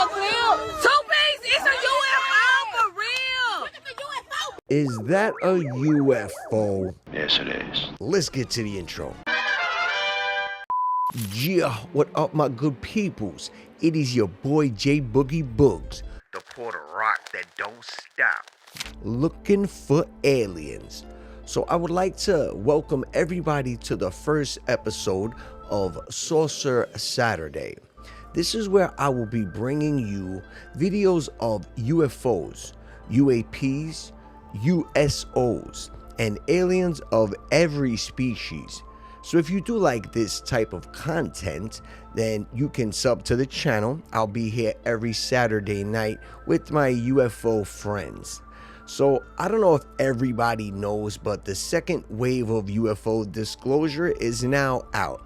for real. Two-Piece, it's a UFO for real. Look at the UFO. Is that a UFO? Yes, it is. Let's get to the intro. Yeah, what up, my good peoples? It is your boy J Boogie Boogs, the Puerto Rock that don't stop, looking for aliens. So I would like to welcome everybody to the first episode of Saucer Saturday. This is where I will be bringing you videos of UFOs, UAPs, USOs, and aliens of every species. So if you do like this type of content, then you can sub to the channel. I'll be here every Saturday night with my UFO friends. So I don't know if everybody knows, but the second wave of UFO disclosure is now out.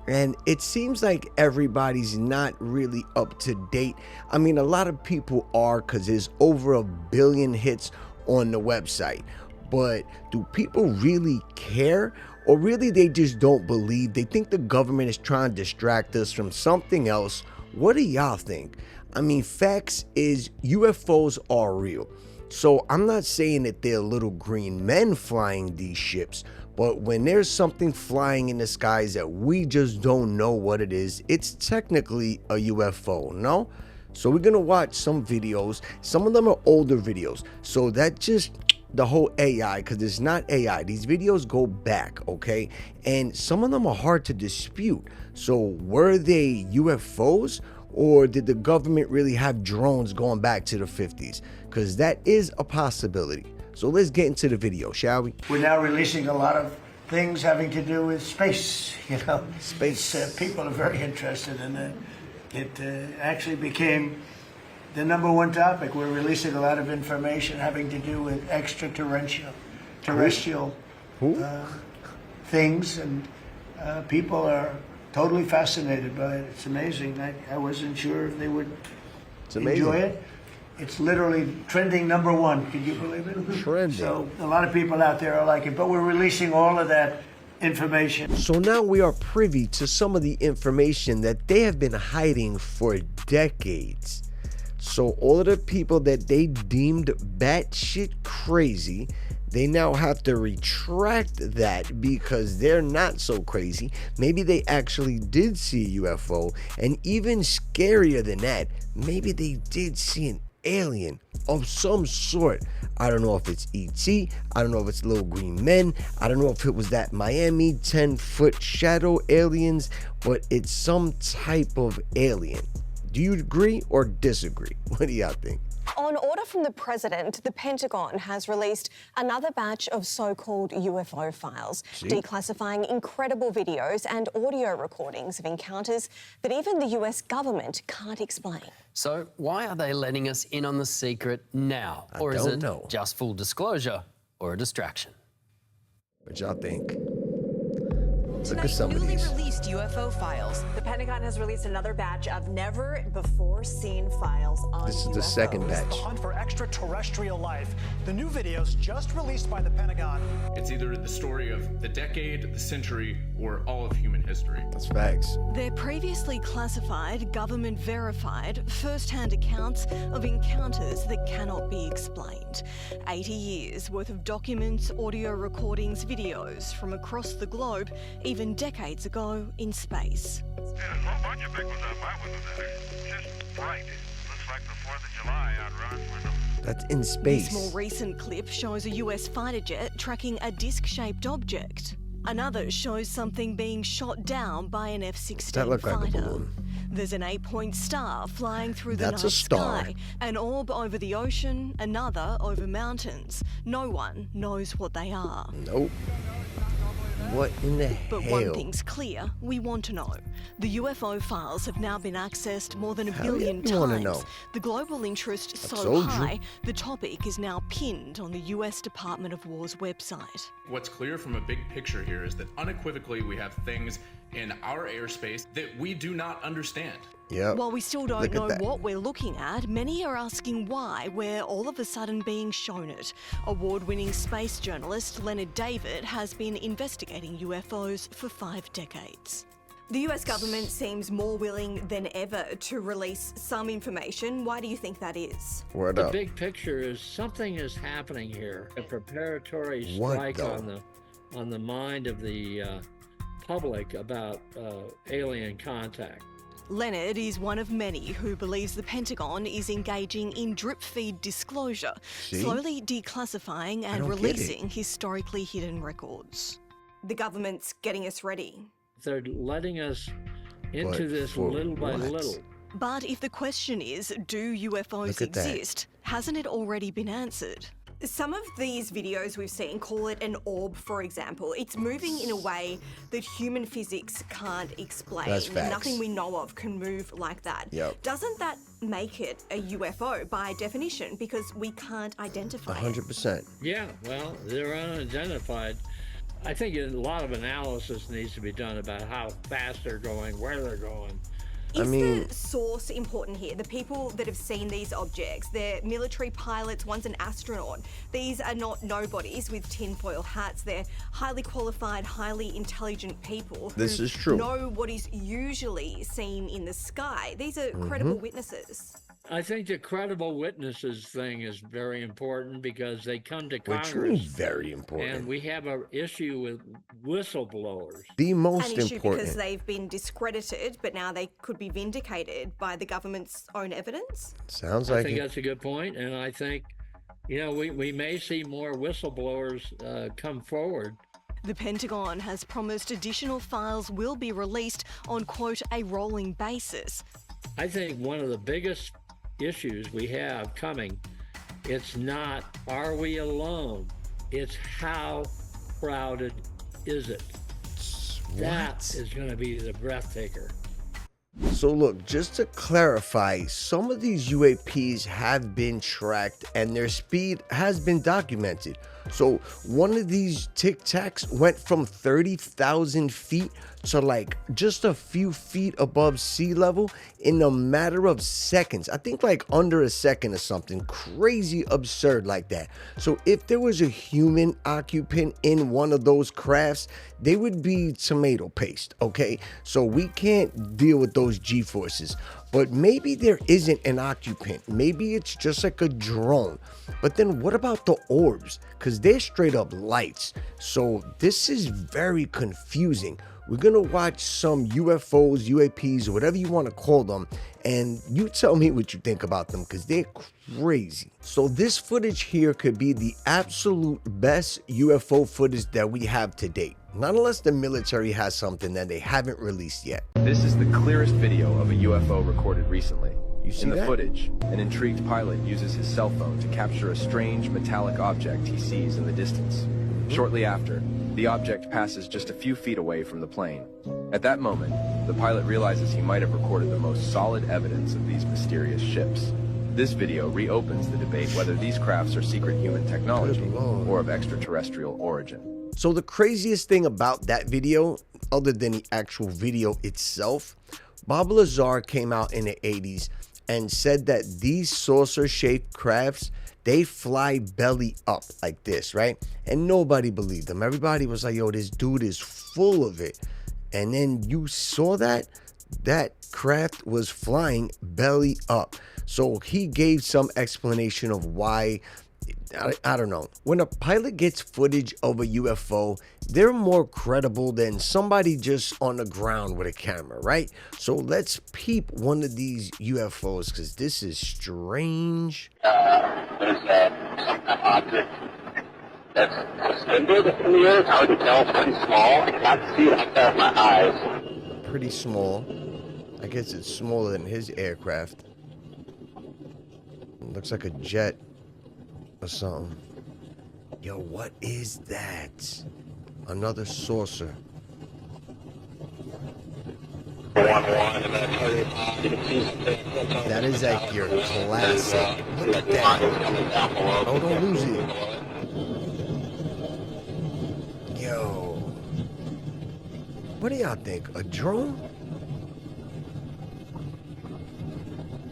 And it seems like everybody's not really up to date. I mean, a lot of people are, because there's over 1 billion hits on the website. But do people really care? Or really they just don't believe? They think the government is trying to distract us from something else. What do y'all think? I mean, facts is UFOs are real. So I'm not saying that they're little green men flying these ships, but when there's something flying in the skies that we just don't know what it is, it's technically a UFO, no? So we're gonna watch some videos. Some of them are older videos. So that just the whole AI, because it's not AI. These videos go back, okay? And some of them are hard to dispute. So were they UFOs? Or did the government really have drones going back to the 50s? Because that is a possibility. So let's get into the video, shall we? We're now releasing a lot of things having to do with space, you know. Space. People are very interested in it. It actually became the #1 topic. We're releasing a lot of information having to do with extraterrestrial things, and people are totally fascinated by it. It's amazing. I wasn't sure if they would enjoy it. It's literally trending #1. Could you believe it? Trending. So a lot of people out there are like it, but we're releasing all of that information. So now we are privy to some of the information that they have been hiding for decades. So all of the people that they deemed batshit crazy, they now have to retract that because they're not so crazy. Maybe they actually did see a UFO, and even scarier than that, maybe they did see an alien of some sort. I don't know if it's ET, I don't know if it's little green men, I don't know if it was that Miami 10-foot shadow aliens, but it's some type of alien. Do you agree or disagree? What do y'all think? On order from the president, the Pentagon has released another batch of so-called UFO files, declassifying incredible videos and audio recordings of encounters that even the US government can't explain. So why are they letting us in on the secret now? Or is it just full disclosure or a distraction? What y'all think? Look Tonight, at some of newly these. released UFO files. The Pentagon has released another batch of never-before-seen files on This is UFOs. the second batch. The hunt for extraterrestrial life. The new videos just released by the Pentagon. It's either the story of the decade, the century, or all of human history. That's facts. They're previously classified, government-verified, first-hand accounts of encounters that cannot be explained. 80 years worth of documents, audio recordings, videos from across the globe, even decades ago in space. There's a whole bunch of big ones out my window there. Just bright. Looks like the 4th of July out Ron's window. That's in space. This more recent clip shows a US fighter jet tracking a disc-shaped object. Another shows something being shot down by an F-16 That looked fighter. like a balloon. There's an 8-point star flying through the That's night a star. sky, an orb over the ocean, another over mountains. No one knows what they are. Nope. What in the But hell? one thing's clear, we want to know. The UFO files have now been accessed more than 1 Hell yeah, billion we wanna times. know. The global interest so told you. high, the topic is now pinned on the US Department of War's website. What's clear from a big picture here is that unequivocally we have things in our airspace that we do not understand. Yep. While we still don't Look at know that. what we're looking at, many are asking why we're all of a sudden being shown it. Award-winning space journalist Leonard David has been investigating UFOs for 5 decades. The US government seems more willing than ever to release some information. Why do you think that is? Word The up. big picture is something is happening here. A preparatory strike on the mind of the public about alien contact. Leonard is one of many who believes the Pentagon is engaging in drip feed disclosure, slowly declassifying and releasing historically hidden records. The government's getting us ready. They're letting us into this little by little. But if the question is, do UFOs exist, hasn't it already been answered? Some of these videos we've seen call it an orb, for example. It's moving in a way that human physics can't explain. That's facts. Nothing we know of can move like that. Yep. Doesn't that make it a UFO by definition because we can't identify it? 100%. Yeah, well, they're unidentified. I think a lot of analysis needs to be done about how fast they're going, where they're going. Is the source important here? The people that have seen these objects, they're military pilots, one's an astronaut. These are not nobodies with tinfoil hats. They're highly qualified, highly intelligent people who know what is usually seen in the sky. These are credible witnesses. I think the credible witnesses thing is very important because they come to Congress. Which means very important. And we have an issue with whistleblowers. The most An issue important. because they've been discredited, but now they could be vindicated by the government's own evidence? Sounds like I think that's a good point, and I think, you know, we may see more whistleblowers come forward. The Pentagon has promised additional files will be released on, quote, a rolling basis. I think one of the biggest issues we have coming, it's not, are we alone? It's how crowded is it? That is going to be the breathtaker. So look, just to clarify, some of these UAPs have been tracked and their speed has been documented. So one of these Tic Tacs went from 30,000 feet to like just a few feet above sea level in a matter of seconds. I think like under a second or something crazy absurd like that. So if there was a human occupant in one of those crafts, they would be tomato paste, okay? So we can't deal with those G-forces. But maybe there isn't an occupant. Maybe it's just like a drone. But then what about the orbs? Because they're straight up lights. So this is very confusing. We're going to watch some UFOs, UAPs, or whatever you want to call them. And you tell me what you think about them because they're crazy. So this footage here could be the absolute best UFO footage that we have to date. Not unless the military has something that they haven't released yet. This is the clearest video of a UFO recorded recently. You see In the that? footage, an intrigued pilot uses his cell phone to capture a strange metallic object he sees in the distance. Shortly after, the object passes just a few feet away from the plane. At that moment, the pilot realizes he might have recorded the most solid evidence of these mysterious ships. This video reopens the debate whether these crafts are secret human technology or of extraterrestrial origin. So the craziest thing about that video, other than the actual video itself, Bob Lazar came out in the 80s and said that these saucer-shaped crafts, they fly belly up like this, right? And nobody believed him. Everybody was like, yo, this dude is full of it. And then you saw that craft was flying belly up. So he gave some explanation of why. I don't know. When a pilot gets footage of a UFO, they're more credible than somebody just on the ground with a camera, right? So let's peep one of these UFOs because this is strange. There's some object that's suspended in the air. It's hard to tell. It's pretty small. I cannot see it like that with my eyes. Pretty small. I guess it's smaller than his aircraft. It looks like a jet or something. Yo, what is that? Another saucer. That is like your classic. Look at that. Oh, don't lose it. Yo. What do y'all think? A drone?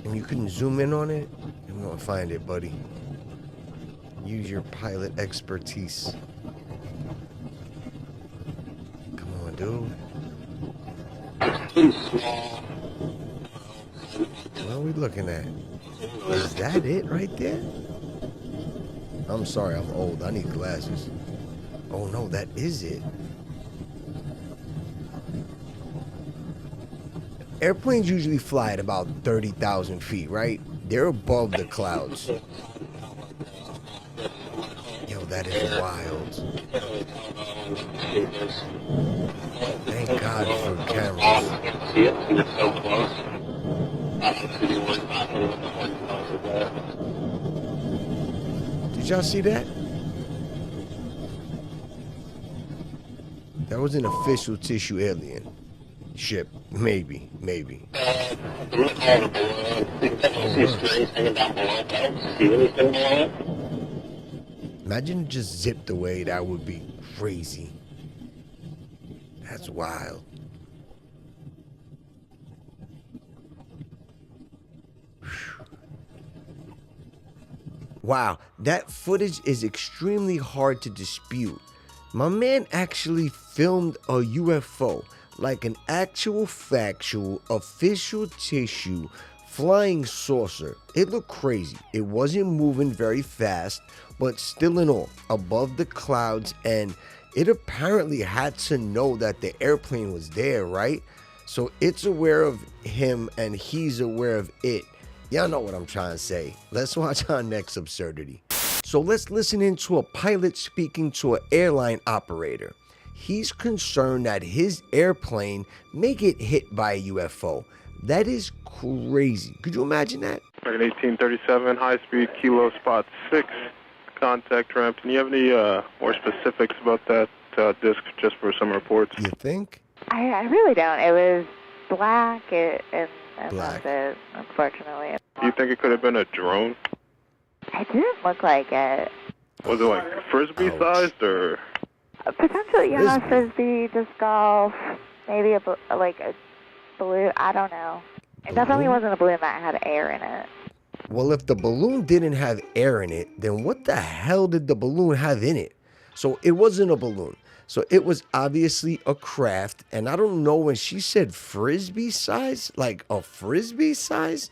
And you couldn't zoom in on it? I'm gonna find it, buddy. Use your pilot expertise. Come on, dude. pretty small. What are we looking at? Is that it right there? I'm sorry, I'm old. I need glasses. Oh no, that is it. Airplanes usually fly at about 30,000 feet, right? They're above the clouds. Yo, that is wild. Thank God for cameras. See it, it's so close. Did y'all see that? That was an official tissue alien ship. Maybe. Imagine it just zipped away. That would be crazy. That's wild. Wow, that footage is extremely hard to dispute. My man actually filmed a UFO, like an actual factual official tissue flying saucer. It looked crazy. It wasn't moving very fast, but still in all, above the clouds, and it apparently had to know that the airplane was there, right? So it's aware of him and he's aware of it. Y'all know what I'm trying to say. Let's watch our next absurdity. So let's listen into a pilot speaking to an airline operator. He's concerned that his airplane may get hit by a UFO. That is crazy. Could you imagine that? American 1837, high speed, kilo spot 6, contact ramp. Do you have any more specifics about that disc, just for some reports? You think? I really don't. It was black, and Black. that's it, unfortunately. Do you think it could have been a drone? It didn't look like it. Was it like frisbee sized or? Potentially, yeah, frisbee, disc golf, maybe a balloon. I don't know. It definitely wasn't a balloon that had air in it. Well, if the balloon didn't have air in it, then what the hell did the balloon have in it? So it wasn't a balloon. So it was obviously a craft. And I don't know, when she said frisbee size, like a frisbee size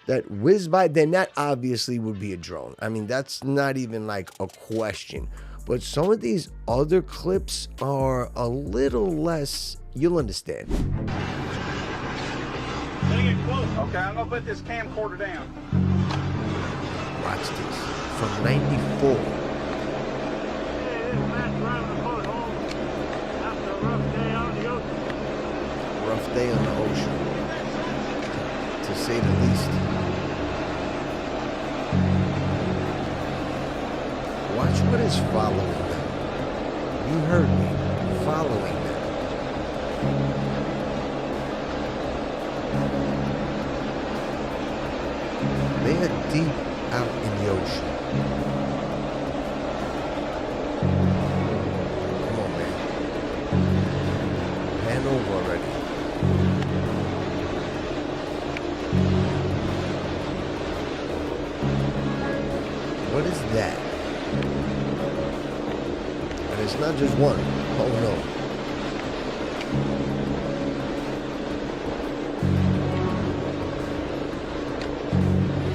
that whizzed by, then that obviously would be a drone. I mean, that's not even like a question. But some of these other clips are a little less, you'll understand. Getting it close. Okay, I'm gonna put this camcorder down. Watch this. From 94. Rough day on the ocean, to say the least. Watch what is following them. You heard me. Following them. They are deep out in the ocean. Come on, man. Pan over already. What is that? And it's not just one. Oh no.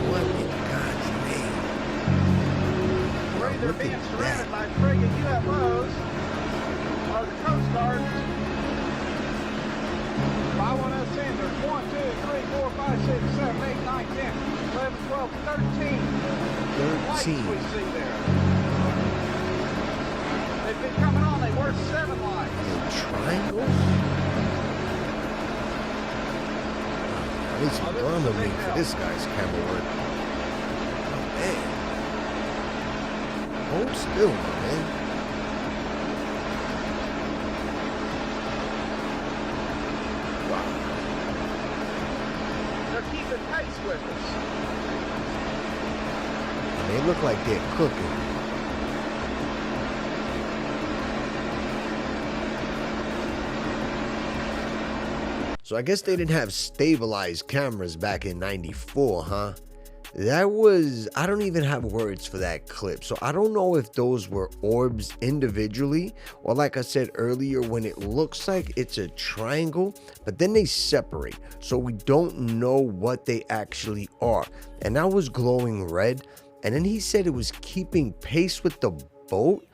What in God's name? They're being surrounded by friggin' UFOs or the Coast Guard. If I want us in, there's 1, 2, 3, 4, 5, 6, 7, 8, 9, 10, 11, 12, 13. 13. Lights we see there. They've been coming on, they were 7 lights. Triangles? I need some thermometer for this guy's camera work. Oh, man. Hold still, my man. They're keeping pace with us. And they look like they're cooking. So I guess they didn't have stabilized cameras back in 94, huh? That was, I don't even have words for that clip. So I don't know if those were orbs individually, or like I said earlier, when it looks like it's a triangle, but then they separate. So we don't know what they actually are. And that was glowing red. And then he said it was keeping pace with the boat.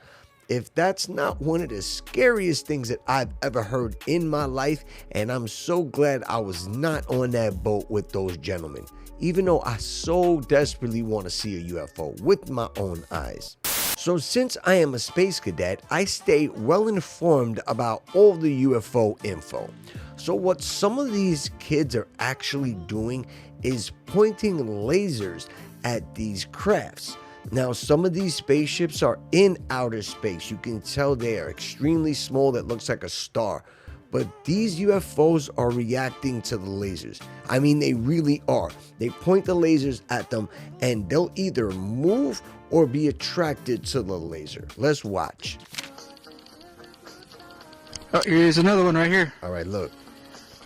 If that's not one of the scariest things that I've ever heard in my life, and I'm so glad I was not on that boat with those gentlemen, even though I so desperately want to see a UFO with my own eyes. So since I am a space cadet, I stay well informed about all the UFO info. So what some of these kids are actually doing is pointing lasers at these crafts. Now, some of these spaceships are in outer space. You can tell they are extremely small. That looks like a star. But these UFOs are reacting to the lasers. I mean, they really are. They point the lasers at them and they'll either move or be attracted to the laser. Let's watch. Oh, here's another one right here. All right, look.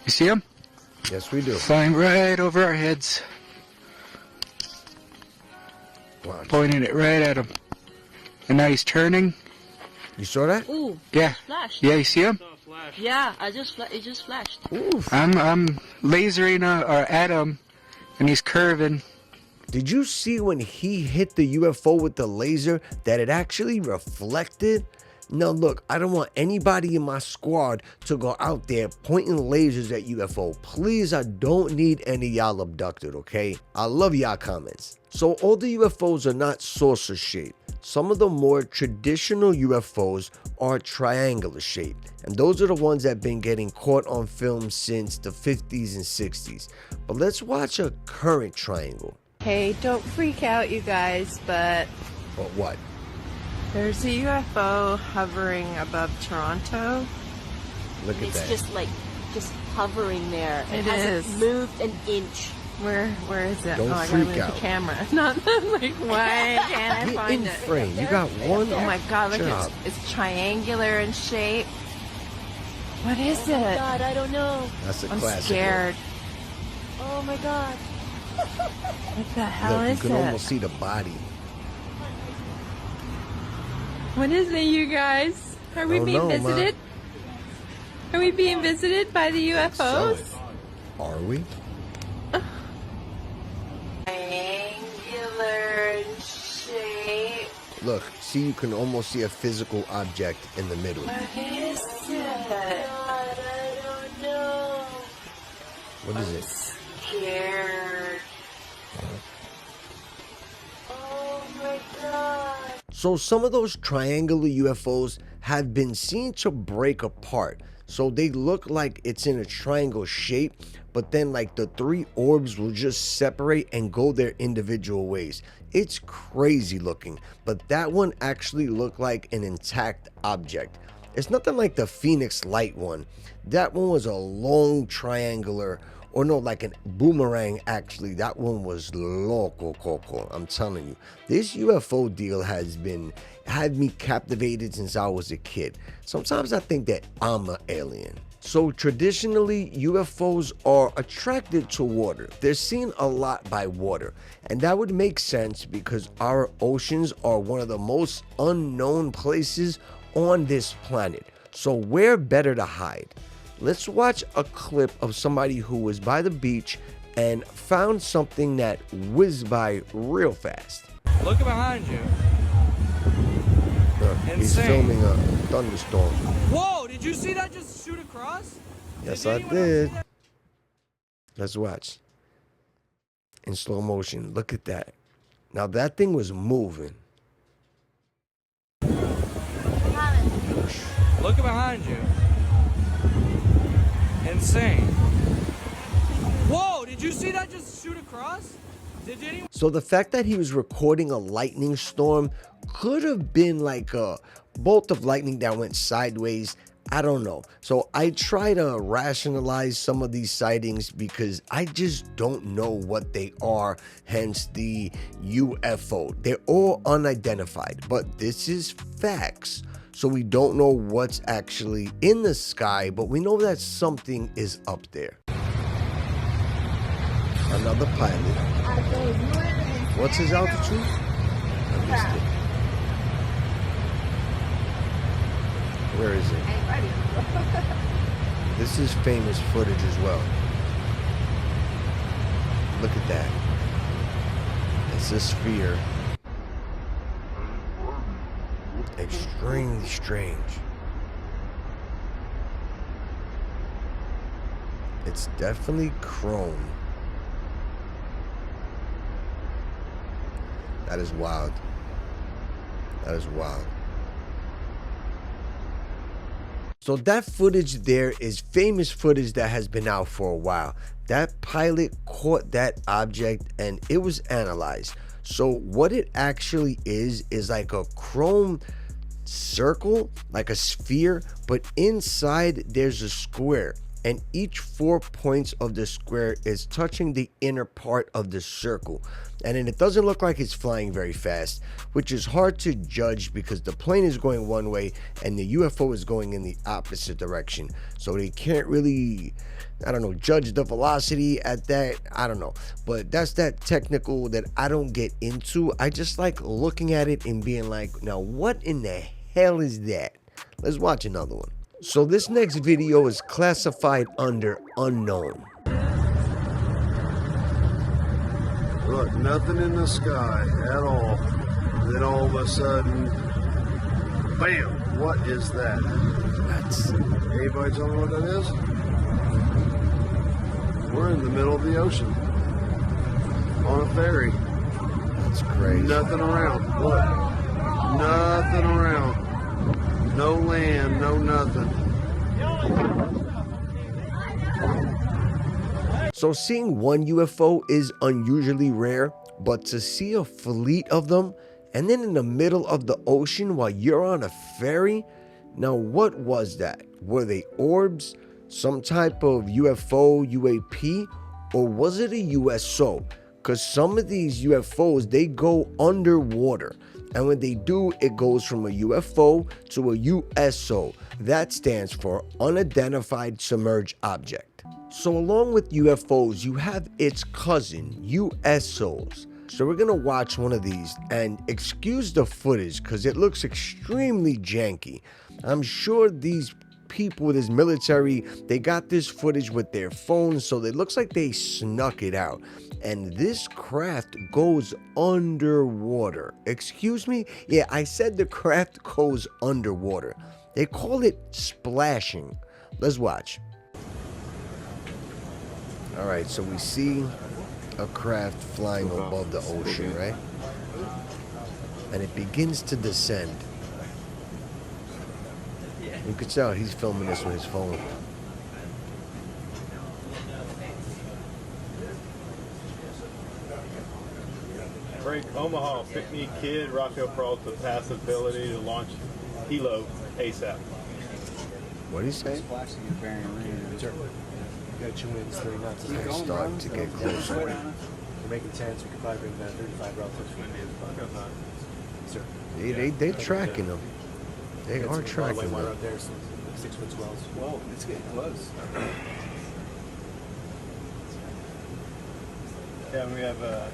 You see him? Yes, we do. Flying right over our heads. Watch. Pointing it right at him. And now he's turning. You saw that? Ooh. Yeah. Flashed. Yeah, you see him? Yeah, it just flashed. Oof. I'm lasering at him, and he's curving. Did you see when he hit the UFO with the laser that it actually reflected? Now look, I don't want anybody in my squad to go out there pointing lasers at UFO. Please, I don't need any of y'all abducted, okay? I love y'all comments. So all the UFOs are not saucer shaped. Some of the more traditional UFOs are triangular shaped. And those are the ones that have been getting caught on film since the 50s and 60s. But let's watch a current triangle. Hey, don't freak out, you guys, but But what? there's a UFO hovering above Toronto. Look at that. It's just hovering there. It hasn't is. moved an inch. Where is it? Don't I gotta freak move out. the camera. Not like why can't I Get find in it? frame. You got one. Oh my god, look, job. it's triangular in shape. What is Oh my it? God, I don't know. That's a I'm classic. scared. Oh my God. What the hell Look, you is can it? almost see the body. What is it, you guys? Are we don't being know, Ma. visited? Are we being visited by the UFOs? Are we? Triangular in shape. Look, see, you can almost see a physical object in the middle. What is it? God, I don't know. What is it? Scared. Oh my God. So some of those triangular UFOs have been seen to break apart. So they look like it's in a triangle shape, but then like the three orbs will just separate and go their individual ways. It's crazy looking, but that one actually looked like an intact object. It's nothing like the Phoenix Light one. That one was a long triangular, or no, like a boomerang actually. That one was loco coco. I'm telling you, this UFO deal had me captivated since I was a kid. Sometimes I think that I'm an alien. So traditionally, UFOs are attracted to water. They're seen a lot by water, and that would make sense because our oceans are one of the most unknown places on this planet. So where better to hide? Let's watch a clip of somebody who was by the beach and found something that whizzed by real fast. Look behind you. Look, he's Insane. filming a thunderstorm. Whoa, did you see that just shoot across? Yes, I did. Let's watch. In slow motion. Look at that. Now that thing was moving. Look behind you. Insane. Whoa, did you see that just shoot across? Did anyone? So the fact that he was recording a lightning storm could have been like a bolt of lightning that went sideways. I don't know. So I try to rationalize some of these sightings because I just don't know what they are, hence the UFO. They're all unidentified, but this is facts. So we don't know what's actually in the sky, but we know that something is up there. Another pilot. What's his altitude? I missed it. Where is it? This is famous footage as well. Look at that. It's a sphere. Extremely strange. It's definitely chrome. That is wild. That is wild. So that footage there is famous footage that has been out for a while. That pilot caught that object and it was analyzed. So what it actually is like a chrome circle, like a sphere, but inside there's a square. And each 4 points of the square is touching the inner part of the circle. And then it doesn't look like it's flying very fast, which is hard to judge because the plane is going one way and the UFO is going in the opposite direction. So they can't really, I don't know, judge the velocity at that. I don't know. But that's that technical that I don't get into. I just like looking at it and being like, now what in the hell is that? Let's watch another one. So this next video is classified under unknown. Look, nothing in the sky at all. Then all of a sudden, bam! What is that? That's... Anybody tell me what that is? We're in the middle of the ocean. On a ferry. That's crazy. Nothing around. Look. Nothing around. No land, no nothing. So seeing one UFO is unusually rare, but to see a fleet of them and then in the middle of the ocean while you're on a ferry, now what was that? Were they orbs, some type of UFO, UAP, or was it a USO? Because some of these UFOs, they go underwater. And when they do, it goes from a UFO to a USO. That stands for Unidentified Submerged Object. So along with UFOs, you have its cousin, USOs. So we're gonna watch one of these and excuse the footage because it looks extremely janky. I'm sure these people, this military, they got this footage with their phones, so it looks like they snuck it out. And this craft goes underwater. Excuse me? Yeah, I said the craft goes underwater. They call it splashing. Let's watch. All right, so we see a craft flying above the ocean, right? And it begins to descend. You could tell he's filming this with his phone. Break Omaha, Pickney Kid, Rafael Peralta, passive ability to launch Hilo ASAP. What do you say? Splashing your bearing range. Got 2 winds, 3 knots. It's starting to get closer. We're making 10, so we could probably bring that 35 relative. Sir. They're tracking them. They are tracking them. Out there, so 6 foot swells. Whoa, it's getting close. Yeah, we have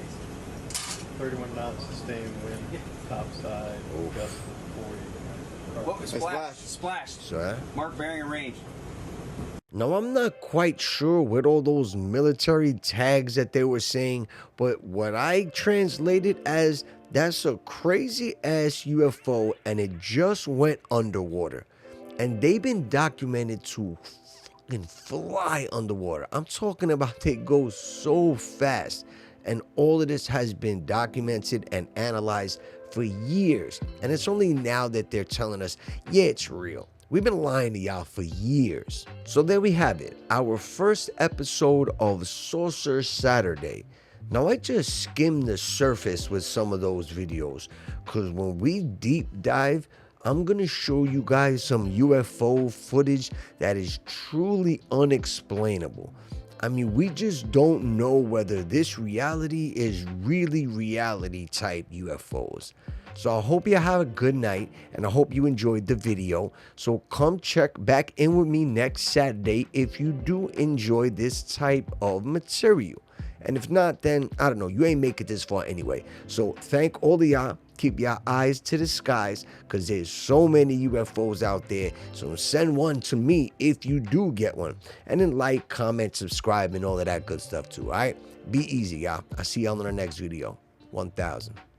31 knots sustained wind, topside, gust of 40. What was splashed? Splashed. Sorry? Mark bearing and range. Now, I'm not quite sure what all those military tags that they were saying, but what I translated as, that's a crazy ass UFO and it just went underwater. And they've been documented to fucking fly underwater. I'm talking about they go so fast. And all of this has been documented and analyzed for years. And it's only now that they're telling us, yeah, it's real. We've been lying to y'all for years. So there we have it, our first episode of Saucer Saturday. Now I just skimmed the surface with some of those videos, because when we deep dive, I'm gonna show you guys some UFO footage that is truly unexplainable. I mean, we just don't know whether this reality is really reality type UFOs. So I hope you have a good night and I hope you enjoyed the video. So come check back in with me next Saturday if you do enjoy this type of material. And if not, then I don't know, you ain't make it this far anyway. So thank all of y'all. Keep your eyes to the skies, because there's so many UFOs out there. So send one to me if you do get one. And then like, comment, subscribe, and all of that good stuff too, all right? Be easy, y'all. I'll see y'all in the next video. 1000.